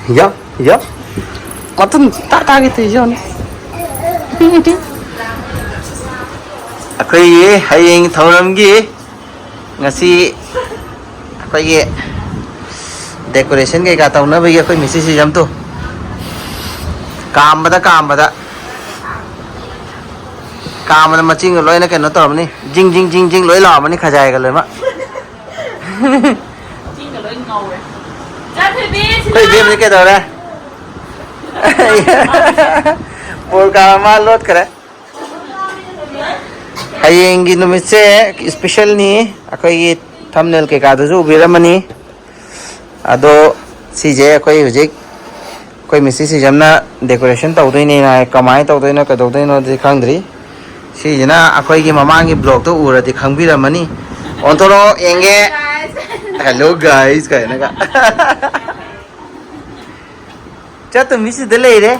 Yup, yup. Matun ta gitu John. Akoy hayeng thauramgi ngasi akoy decoration kay ka tawna bagi akoy message jam to. Kambada maching loi na keno tormani jing jing loi la mani khajai ga loi ma. Jing loi ngau re. Cha thoi be Koi be me ke dora. Por ka ma lot kare. Hayenggi numitse special ni akoy thumbnail ke ka du biramani ado sije akoy hujik koi message jamna decoration tawdoi ni na kamai tawdoi na kadawdoi no di khangdri sijina akoy gi mamang gi blog to ura di khangbiramani ontoro enge hello guys kai na ka cha to miss de leire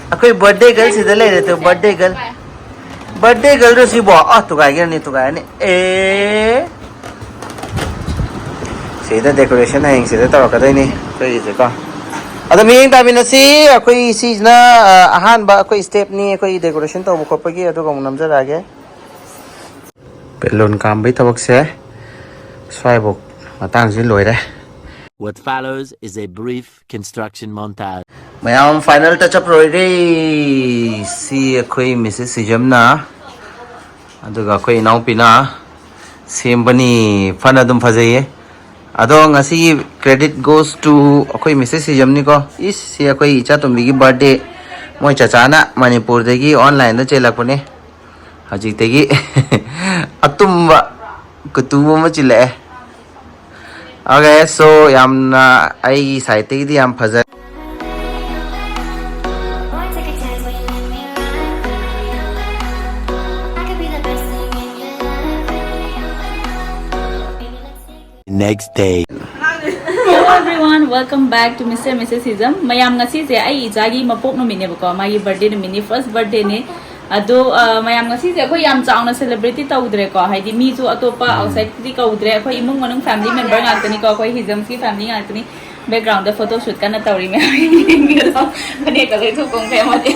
akoy birthday girl si de leire to birthday girl ro si bo to ga ni e sida decoration na hing sida taw ka dai ni koi je ka ada miyeng tabi na si akoy si na ahan ba akoy step ni akoy decoration taw ko pagi ado kong namja lage pelon kam bai tabak se swai bok matang sin loi re. What follows is a brief construction montage. Mayam final touch up roi re si akoy Mrs. Sijamna aduga akoy naw pina sembani fana dum phajai ado ngasi credit goes to akoy Mrs. Sijamni ko is si akoy icha tumbi gi birthday moi chacha na Manipur degi online da chelakpane hajik tegi atumba kutubo ma chile. Okay, so yamna ai site di yam phaja Next day. Hello everyone, welcome back to Mr. and Mrs. Sijam. Mayam ngasi se ai ijagi mapok no mini ba ko magi birthday no mini first birthday ne ado mayam ngasi se ko yam chauna celebrity taudre ko haidi mi ju atopa outside di ka udre ko imung manung family member ngakani ko Hijam ki family ngakani background da photo shoot kana tauri me mi do kane ka le thu kong fe ma de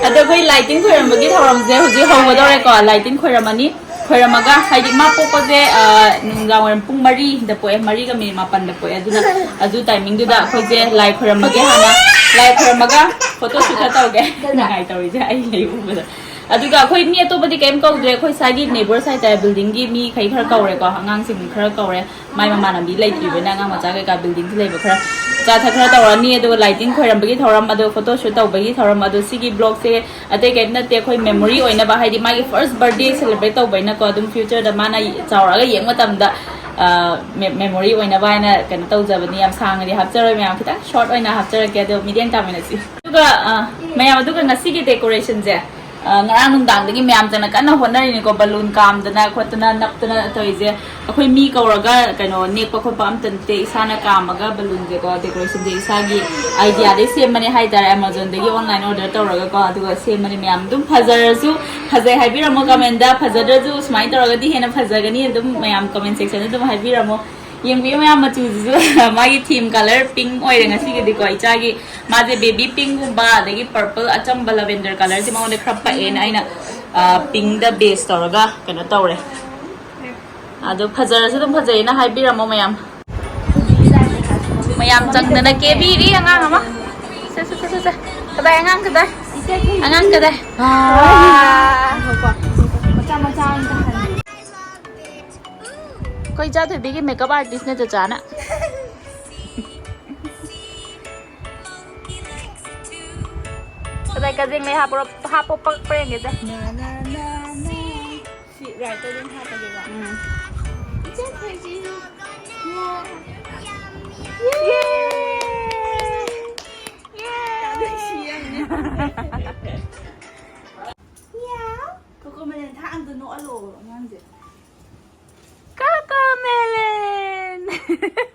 ado ko lighting khoram bagi thoram je huji homo dore ko lighting khoramani khoiramaga haidi ma popo je nunglawan pung mari da poe mari ga mi mapan da poe aduna adu timing du da khoi je live khoiramage hana live khoiramaga photo shoot ta oge ngai tawi je ai lei u ba aduga khoi mi to badi kem kau dre khoi sagi neighbor side ta building gi mi khai khar kau re ko hangang sing khar kau re mai mama na bi lai ti bena nga ma cha ka building thi lei ba khar cha tha khar ta ni adu lighting khoiram bagi thoram adu photo shoot ta bagi thoram adu sigi blog se ate ke na te khoi memory oina ba haidi mai first birthday celebrate ta baina ko adum future da mana chawra ga yeng matam da memory oina ba na kan tau jabani yam sang ri hapchar me am kita short oina hapchar ke adu medium ta mena si aduga mayam aduga ngasi gi decoration je ngarang nungdang dagi myam jana kana honari ni ko balloon kam dana khotna naptana toije akhoi mi kauraga kano nek pa khopa am tante isana kamaga balloon je ko decoration je isagi idea de sem mani haidar Amazon dagi online order tawraga ko aduga sem mani myam dum phajarasu phajai haibiramo comment da phajadaju smai tawraga di hena phajagani dum myam comment section dum haibiramo yang biyo maya machu ju magi theme color pink oire ngasi ge diko ichagi maje baby pink gumba dagi purple achamba lavender color ti maone khrappa en aina pink da base toraga kana tawre adu phajara su dum phajai na haibiramo mayam changdana kebi ri angang ama se kadai angang kadai कोई जा थे कि makeup artist ने चचाना कदाई causing ले हाप पक पड़ेंगे जा सी writer दिन हाप देगा Coco Melon tha ăn từ nỗi lồ ngang gì Coco Melon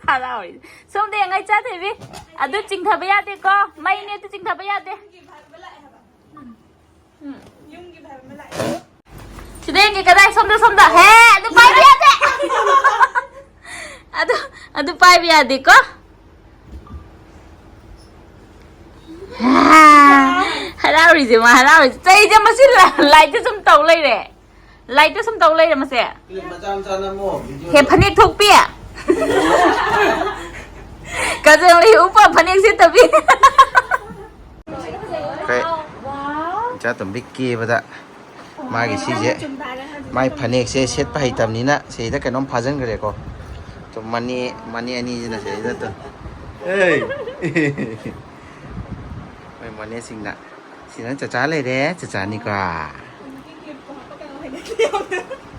Harai Xong đi ngay cha thế vi à tôi chỉnh thả bây giờ đi co Mày nè tôi chỉnh thả bây giờ đi Chị đi cái đây xong đó Hè tôi bay bây giờ đi à tôi bay bây giờ đi co haraurize ma haraurize tai je ma si light te sum tau lai re light te sum tau lai re ma se he phanek thok pi ka jeng li upa phanek si ta bi cái cha tụm biết kia vậy đó mai cái gì vậy mai phần này sẽ xét phải tầm ní nè sẽ tất cả nó phá dân cái này co tụm mani anh đi là sẽ rất tốt ê mai mani xinh nè xinh nó chả lấy đấy chả ní cả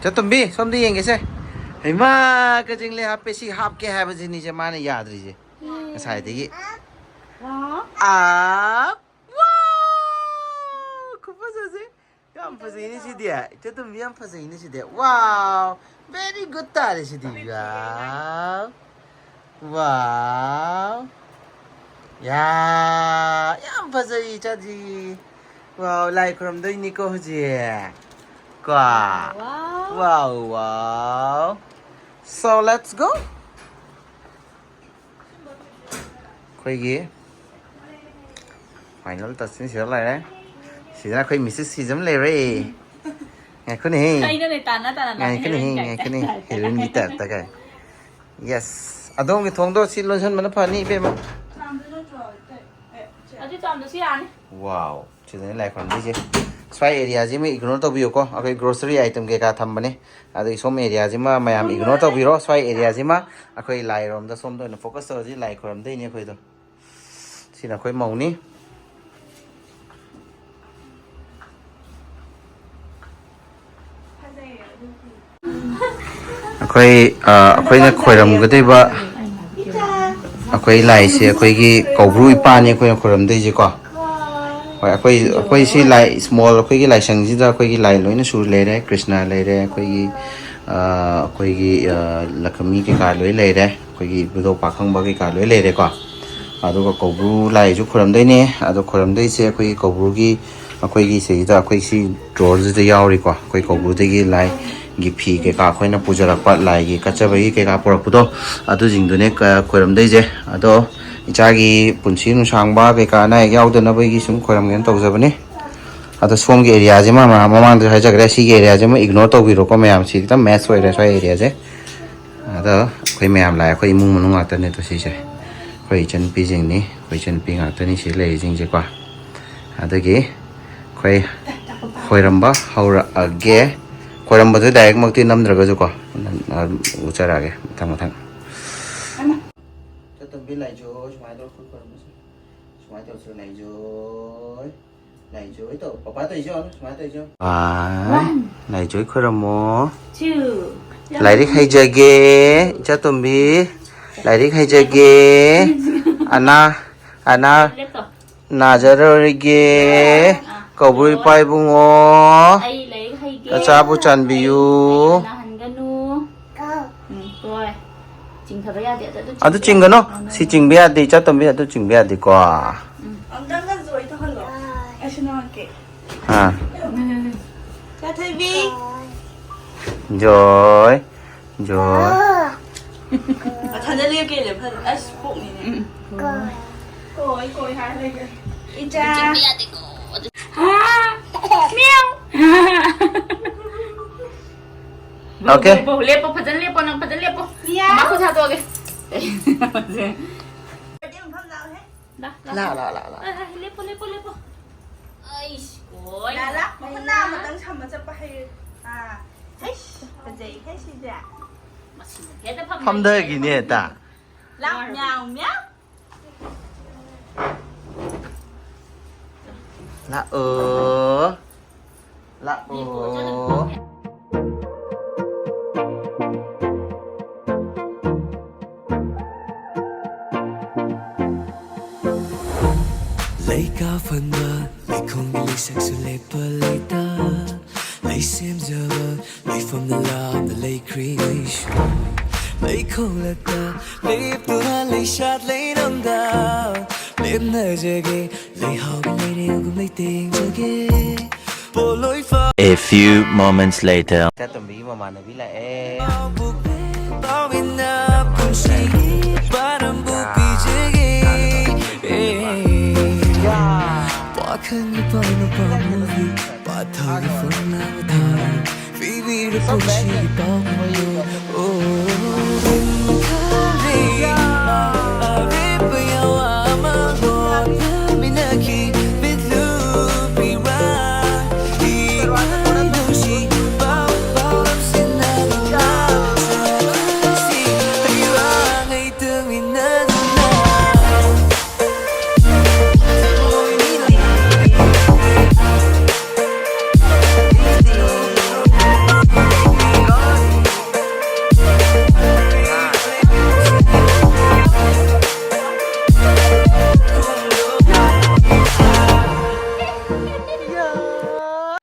cha tụm biết xong đi anh cái xe hay mà cái chuyện này hấp cái hấp cái hai bên này cho mai này yaad rồi cái sai đấy à Yang pasal ini sih dia. Itu yang pasal ini sih dia. Wow, very good tadi sih dia. Wow. Ya, yang pasal ini jadi. Wow, like from the ini kau je. Wow. Wow, wow. So let's go. Kau ini. Final tasnya siapa lah? Thì ra khơi Mrs. Sijam lệ rồi ngày cái này ngày cái này thì lên đi tạt ta cái yes à đâu cái thùng đó xin luôn chân mà nó phani bên mà wow chỉ thế này còn gì chứ xoay area gì mà ignore tao biểu có cái grocery item cái cả thầm mà này à đây số area gì mà mày am ignore tao biểu xoay area gì mà à khơi lại rồi đó xong rồi nó focus ở gì lại còn đây nhé khơi thôi xin là khơi màu ní अखोई ना खोरमगदेबा अखोई लाइसे अखोई की कौब्रू इपानी अखोई खोरमदेजे को होय अखोई सी लाई small अखोई की लाइसंग जिदा अखोई की लाई लोइना सु लेरे कृष्णा लेरे अखोई की लक्ष्मी के का लोइ लेरे अखोई की बुदो पाखंग के का लोइ लेरे को अदुगा कौब्रू लाई जु खोरमदैने अदो खोरमदैसे अखोई कौब्रू की अखोई की सेदा अखोई सी ड्रॉर जिदा यावरी को अखोई कौब्रू देगी लाई गिफी के का खोइना पुजरक लाइगी कचबगी के का पुरपुदो अदु जिंगदुने खोरमदैजे अदो इचागी पुंसी नुसांगबा के का ना यावदनबगी सुम खोरमगेन तौजबने अदो सोमगे एरिया जे ममांग दे हाइजगरे सी एरिया जे म इग्नोर तौबिरो को मैम सी त मैच होइरे सो एरिया जे अदो खोइ मैम लाय खोइ इमुंग मनुंग आतने तो सी जे खोइ चन पिजिंगनी खोइ चन पिंग आतनी सी ले जिंग जे को अदगी खोइ खोइरमबा हौरा अगे खोरम बदे डायरेक्ट मक्ति नमद्रगजु को उचरागे मथंग मथंग तो बिलाइ जो सुमाइ दो खुद खोरम सुमाइ तो सु नाइ जो तो पापा तो जो सुमाइ तो जो नाइ जो खोरमो लाइरिक हाइजगे जातुम्बी लाइरिक हाइजगे आना नाजारगे कौब्रुइ पाइबुंगो Achabu chanbiyu. Adu chingano, si chingbiya di chatumbi adu chingbiya di ko. Ha. Joy. Okay. Lepo pajan lepo nang pajan lepo. Mama aku satu lagi. La. Lepo. Aish, koi. Lah, mana matang sama siapa hai? Aish, kerja ikan sih dia. Không đời gì nè ta. Lắc nhào miao. La lấy cả phần mơ lấy không đi lấy sắc sự lấy bờ lấy ta lấy xem giờ bờ lấy from the love the lấy creation lấy không là ta lấy tu ha lấy sát lấy đâm đau lấy nơi giờ ghê lấy hao cái lấy điều cũng lấy tiền giờ ghê bộ lối pha. A few moments later. Cha tụi bí mà nó bí lại em. bao bên na cùng suy ba năm bu pi giờ ghê bỏ khang pa na pa mo hi pa tha gi phone na tha vi vi ru ko shi pa mo oh kare ave pa ya ma go mi na ki with lu bi ra di do shi ba ba sin na na si ri ra ngai tu mi na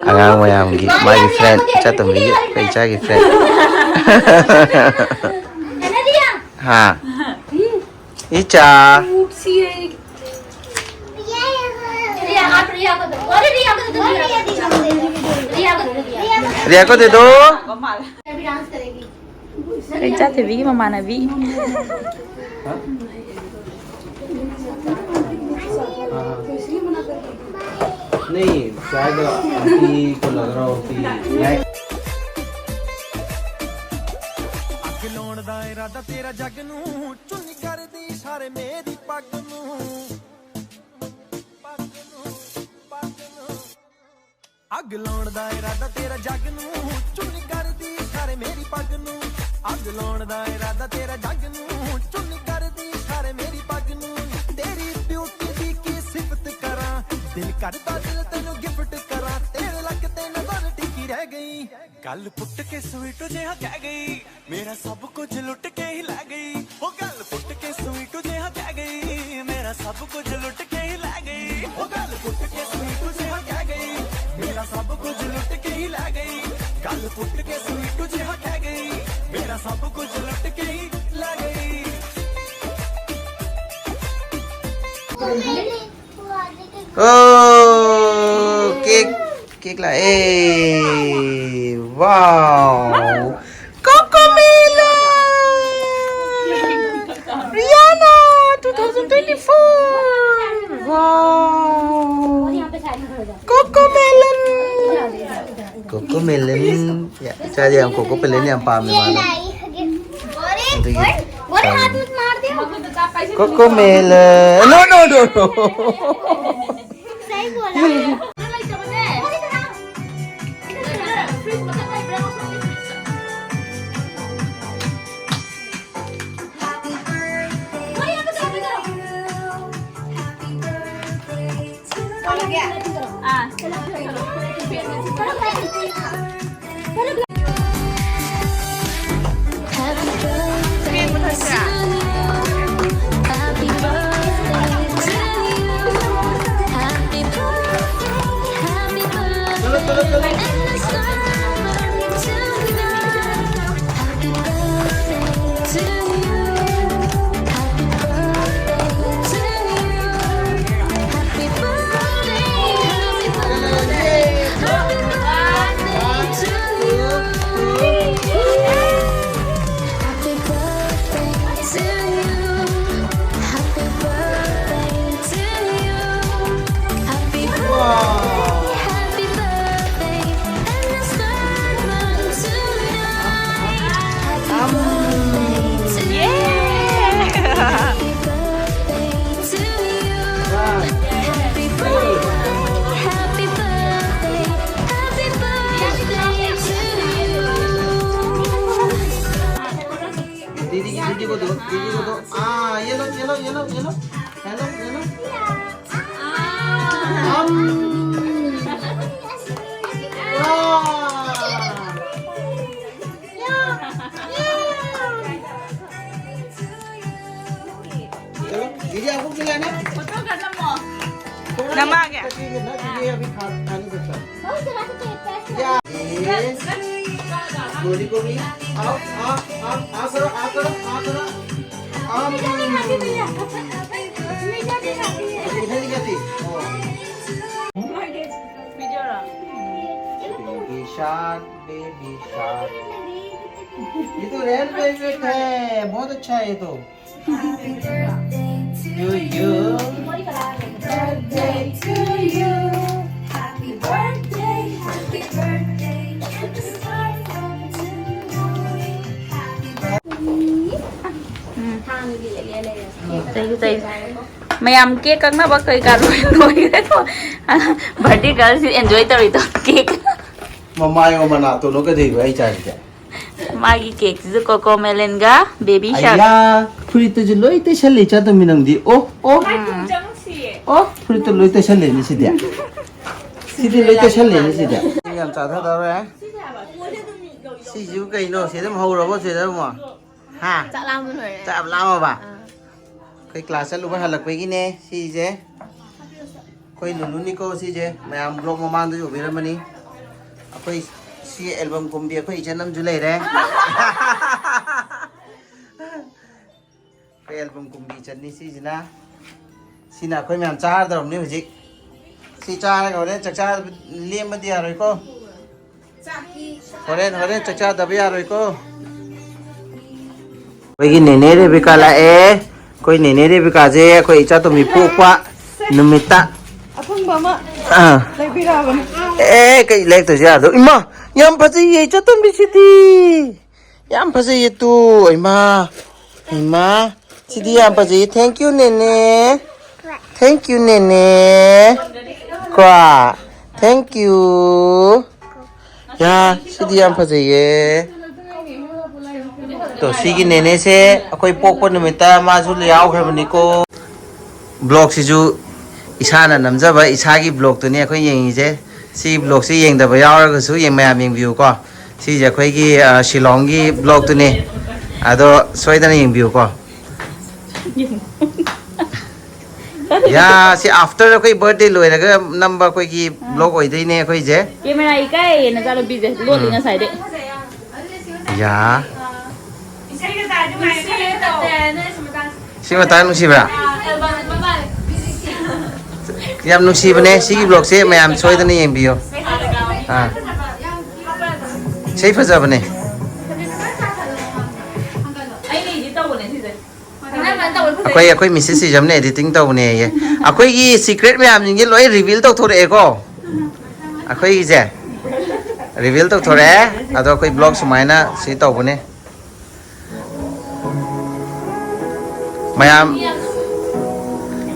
Agang mayam gi magi friend chatum gi kai cha gi friend ha icha riya ko de do Kai cha te vi mama na vi. नहीं शायद aunty को लग रहा हो कि मैं ਅੱਗ ਲਾਉਣ ਦਾ ਇਰਾਦਾ ਤੇਰਾ ਜੱਗ ਨੂੰ ਚੁੰਨੀ ਕਰਦੀ ਸਾਰੇ ਮੇਰੀ ਪੱਗ ਨੂੰ ਅੱਗ ਲਾਉਣ ਦਾ ਇਰਾਦਾ ਤੇਰਾ ਜੱਗ ਨੂੰ ਚੁੰਨੀ ਕਰਦੀ ਸਾਰੇ ਮੇਰੀ ਪੱਗ ਨੂੰ ਅੱਗ ਲਾਉਣ ਦਾ ਇਰਾਦਾ ਤੇਰਾ ਜੱਗ ਨੂੰ ਚੁੰਨੀ ਕਰਦੀ ਸਾਰੇ ਮੇਰੀ ਪੱਗ ਨੂੰ ਤੇਰੀ ਬਿਊਟੀ ਦੀ ਕੀ ਸਿਫਤ ਕਰਾਂ ਦਿਲ ਕਰਦਾ ਦਿਲ ਤੈਨੂੰ ਗਿਫਟ ਕਰਾਂ ਤੇਰੇ ਲੱਕ ਤੇ ਨਜ਼ਰ ਟਿਕੀ ਰਹਿ ਗਈ ਗੱਲ ਪੁੱਟ ਕੇ ਸਵੀਟ ਜਿਹਾ ਕਹਿ ਗਈ ਮੇਰਾ ਸਭ ਕੁਝ ਲੁੱਟ ਕੇ ਹੀ ਲੈ ਗਈ ਉਹ ਗੱਲ ਪੁੱਟ ਕੇ ਸਵੀਟ ਜਿਹਾ ਕਹਿ ਗਈ ਮੇਰਾ ਸਭ ਕੁਝ ਲੁੱਟ ਕੇ ਹੀ ਲੈ ਗਈ ਉਹ ਗੱਲ ਪੁੱਟ ਕੇ ਸਵੀਟ ਜਿਹਾ ਕਹਿ ਗਈ ਮੇਰਾ ਸਭ ਕੁਝ ਲੁੱਟ ਕੇ ਹੀ ਲੈ ਗਈ ਗੱਲ ਪੁੱਟ ਕੇ ਸਵੀਟ ਜਿਹਾ ਕਹਿ ਗਈ ਮੇਰਾ ਸਭ ਕੁਝ ਲੁੱਟ ਕੇ ਹੀ ਲੈ ਗਈ oh cake lah wow Cocomelon Rihanna 2024 wow Cocomelon ya cari yang Cocomelon yang paham mana Cocomelon no दीदी को दो येलो दीदी आपको खिलाना फोटो करना मो नमा आ गया दीदी अभी खा नहीं सकता गोली को भी आओ करो इधर जाती बेबी शार्क ये तो रेड वेलवेट है बहुत अच्छा है ये तो to you. Birthday to you. Mayam cake kang na ba kay karoy noy ko. Birthday girl si enjoy tari to cake. Mamay ko manato no ka di ba ay charge. Magi cake zu coco melon ga baby shark. Aya, frito je loy te shale cha to minang di. Oh. Oh, frito loy te shale ni si dia. Si di loy te shale ni si dia. Yam cha tha da re. Si ju kai no se dam hau ro bo se da ma. Ha. Dạ làm rồi. Cha la ma ba. Kai class lu ba halak pe gi ne si je. Koi lu ni ko si je. Mayam blog ma mang du bi ra mani. Koi si album kumbi koi chanam julai re. Koi album kumbi channi si jina. Si na koi mayam cha da rom ni hujik. Si cha ga re chak cha liem ma dia roi ko. Horen chak cha da bia roi ko. Koi gi nene re bikala e. Koi nene re bikaje koi cha to mi pu kwa numita. Apung mama. Ah. Lagi rawan. Kay leg to siya. Ima, yan pa siya. Chaton bisiti. Yan pa siya to. Ima. Sidi yan pa siya. Thank you, nene. Thank you, nene. Kwa. Thank you. Ya, sidi yan pa siya. To, sige nene se. Ako'y pokpo namita. Masul yaw karbani ko. Vlog si Ju. Isana namjaba isagi blog to ne akhoi yengise si blog si yengdaba yawra su yeng mayam yeng view ko si je khoi gi Shillong gi blog to ne ado soidana yeng view ko ya si after khoi birthday loiraga number khoi gi blog oi dei ne khoi je Camera ikai na jalo bi je lo linga sai de. ya si mata nu si bra yam nusi bane sigi blog se mayam soidana yeng biyo ha sei faja bane akhoi message si jamne editing taw ne ye akhoi gi secret mayam jing loi reveal taw thore ko akhoi gi je reveal taw thore ado akhoi blog sumaina si taw bane mayam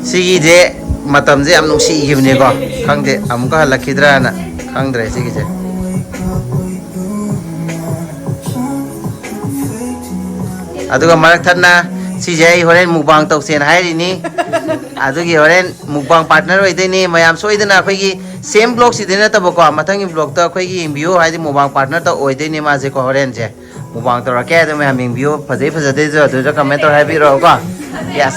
sigi je matam je am nusi gibne ko khangde amka halakidra na khangdre sigi je aduga marak thanna si je horen mukbang tok sen hairi ni adugi horen mukbang partner oi de ni mayam soidana khoi gi same blog si dena ta ko mathangi blog ta khoi gi view haidi mukbang partner ta oi de ni ma je ko horen je mukbang to ra ke de mayam view phajai phajade jo to comment to happy ro ko yes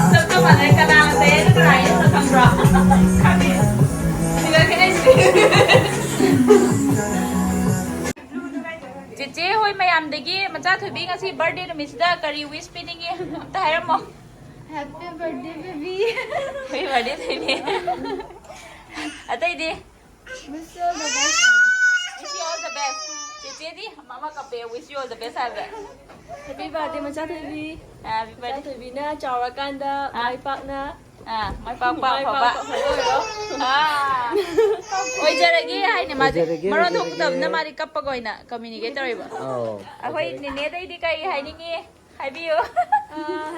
Sabto ba na kanang de try sa kambra. Kami. Sila kay Cici hoi mayam degi macha thubi ngasi birthday numis da kari wish pinning ye amta hairamo. Happy birthday baby. Happy birthday baby. Atai di. Wish you all the best. Wish you all the best. Cici di mama kape wish you all the best ha. Happy birthday macha baby. Happy birthday. Baby na charakanda mai pak na. Mai pang pang ba. Oi jaragi hai ne ma maron thok dam na mari kapagoi na communicate riba. oh Ahoi nene dai di kai hai ningi hai biu.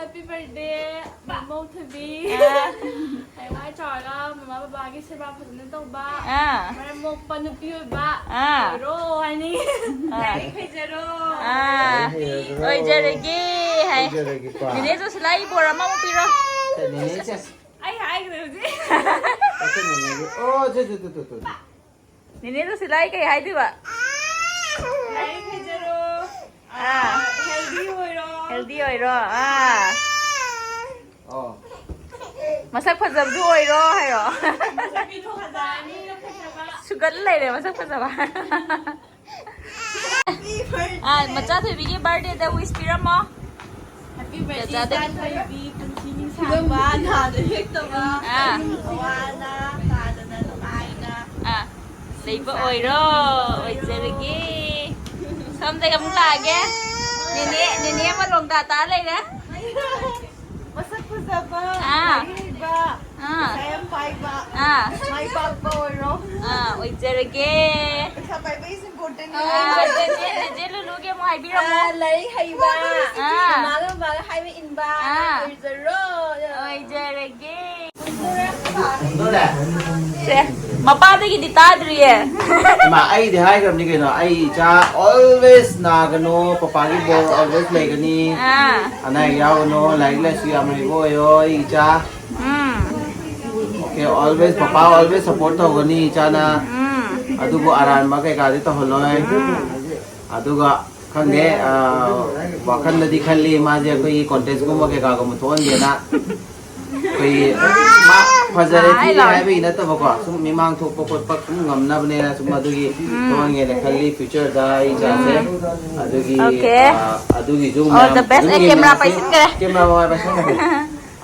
Happy birthday mama baby. Hai mai chara mama baba gi seba phajna tawba. Mara mok panu piu ba. Ro hai ni. Hai khajaro. Oi jaragi hai. Nene jo slai bora ma mo piro. Ai hai rồi gì? oh je Nene jo slai kai hai di ba. Hai khajaro. Healthy hoy ro. Healthy oi ro. oh Masak phajab du oi ro hai ro. Sabi to khadani khajaba. Sugar lai re masak phajaba. Macha thoi bi gi birthday da wish piramo. Happy birthday baby. Continue samba na de hektawa. Wana ta na lumai na. Leiba oi ro. Oi jaragi. Sampai kamu lagi. Nene ma long ta lai na. Masak ko sa ba. Ba. ꯌꯥꯝ ꯄꯥꯏꯕ ꯃꯥꯏ ꯄꯥꯛꯄ ꯑꯣꯏꯔꯣ ꯑꯣꯏꯖꯔꯒꯦ ꯄꯩꯁꯥ ꯄꯥꯏꯕ is important ꯆꯦ ꯂꯨꯂꯨꯒꯤ ꯑꯃꯨꯛ ꯍꯥꯏꯕꯤꯔꯝꯃꯣ ꯂꯥꯏꯔꯤꯛ ꯍꯩꯕ ꯃꯥꯒ ꯃꯥꯒ ꯍꯥꯏꯕ ꯏꯟꯕ ꯑꯣꯏꯖꯔꯣ ꯑꯣꯏꯖꯔꯒꯦ ꯁꯦ ꯃꯄꯥꯗꯒꯤꯗꯤ ꯇꯥꯗ꯭ꯔꯤꯌꯦ ꯏꯃꯥ ꯑꯩꯗꯤ ꯍꯥꯏꯈ꯭ꯔꯕꯅꯤ ꯀꯩꯅꯣ ꯑꯩ ꯏꯆꯥ always ꯅꯥꯒꯅꯣ ꯄꯄꯥꯒꯤ ꯕꯣꯔ always ꯂꯩꯒꯅꯤ ꯑꯅꯥ ꯑꯌꯦꯛ ꯌꯥꯎꯒꯅꯣ ꯂꯥꯏꯔꯤꯛ ꯂꯥꯏꯁꯨ ꯌꯥꯝ ꯍꯩꯕ ꯑꯣꯏꯌꯣ ꯑꯩ ꯏꯆꯥ Okay, always papa always support tawgani ichana adugo aranba kaikadi tawhaloi aduga khangde wakhandadi khalli maje koi contest gumba kaika gum thon dena koi ma fajare thi hai ina tabako sum mimang thokpa khotpa kum ngamna bne na sum adugi thon nge na khalli future da icha se adugi zoom all the best camera paisin kare camera wa paisin kare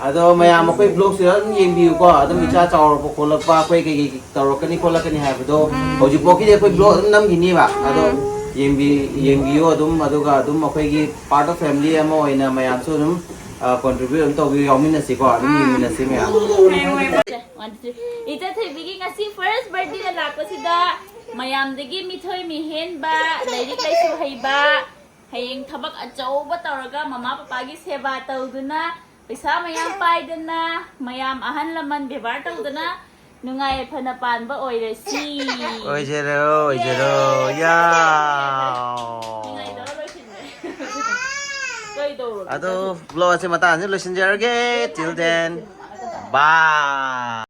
ado mayam akoy vlog sira yengbiu ko adum icha chawrpa kholakpa akoy kai tawrakani kholakani haibdo hoji poki de akoy vlog nam gini ba ado yengbiu adum aduga adum akoy gi part of family ama oina mayam su adum contribute to bi yomina si ko adum yemina si me ita thebigi ngasi first birthday la lakosida mayam degi mithoi mi hen ba lairik laisu heiba hayeng thabak achauba tawraga mama papa gi seba tawduna पैसा मयाम पाइदना मयाम अहन लमन बेबार तौदना नुंगाय फना पानबा ओइरसी ओइजरो या ado vlog ase mata anje losinjarage till then bye